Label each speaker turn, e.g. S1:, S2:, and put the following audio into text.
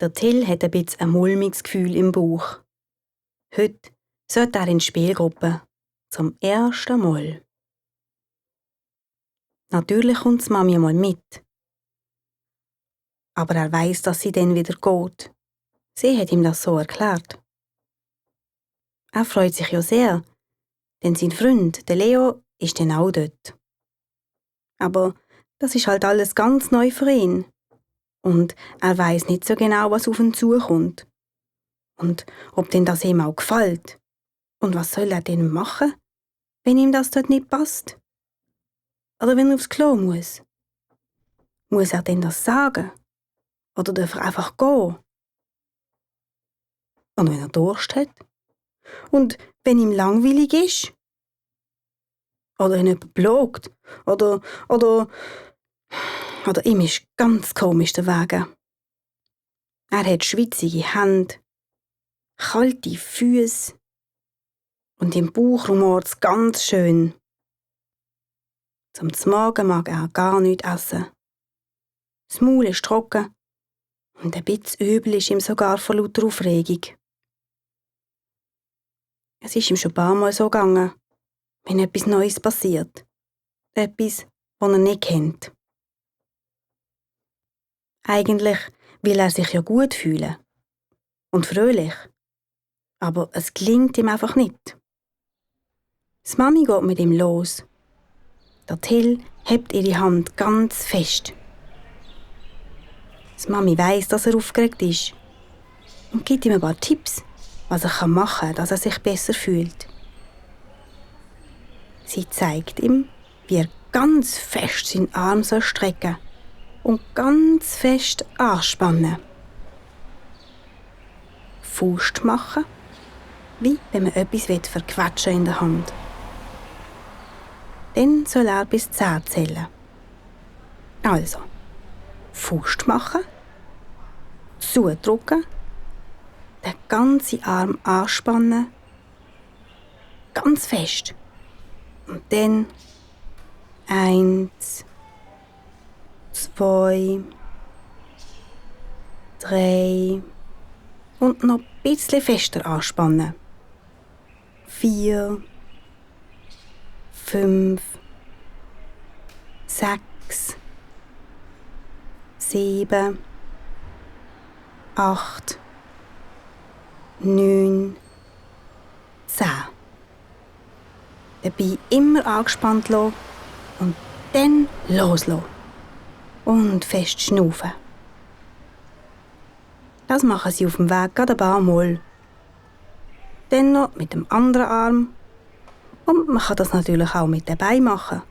S1: Der Till hat ein bisschen ein mulmiges Gefühl im Bauch. Heute sollte er in die Spielgruppe. Zum ersten Mal. Natürlich kommt die Mami mal mit. Aber er weiss, dass sie dann wieder geht. Sie hat ihm das so erklärt. Er freut sich ja sehr, denn sein Freund, der Leo, ist dann auch dort. Aber das ist halt alles ganz neu für ihn. Und er weiss nicht so genau, was auf ihn zukommt. Und ob denn das ihm auch gefällt. Und was soll er denn machen, wenn ihm das dort nicht passt? Oder wenn er aufs Klo muss? Muss er denn das sagen? Oder darf er einfach gehen? Und wenn er Durst hat? Und wenn ihm langweilig ist? Oder ihn jemand blockt? Oder ihm ist ganz komisch der Wege. Er hat schwitzige Hände, kalte Füße und im Bauch rumort es ganz schön. Zum Morgen mag er gar nichts essen. Das Maul ist trocken und ein bisschen übel ist ihm sogar vor lauter Aufregung. Es ist ihm schon ein paar Mal so gegangen, wenn etwas Neues passiert. Etwas, das er nicht kennt. Eigentlich will er sich ja gut fühlen und fröhlich. Aber es gelingt ihm einfach nicht. Die Mami geht mit ihm los. Der Till hebt ihre Hand ganz fest. Die Mami weiss, dass er aufgeregt ist und gibt ihm ein paar Tipps, was er machen kann, dass er sich besser fühlt. Sie zeigt ihm, wie er ganz fest seinen Arm strecken soll und ganz fest anspannen. Faust machen, wie wenn man etwas verquetschen in der Hand. Dann soll er bis 10 zählen. Also, Faust machen, zudrücken, den ganzen Arm anspannen, ganz fest. Und dann 1, 2, 3 und noch ein bisschen fester anspannen. 4, 5, 6, 7, 8, 9, 10. Dabei immer angespannt lassen und dann loslassen. Und fest schnaufen. Das machen sie auf dem Weg gerade ein paar Mal. Dann noch mit dem anderen Arm. Und man kann das natürlich auch mit den Beinen machen.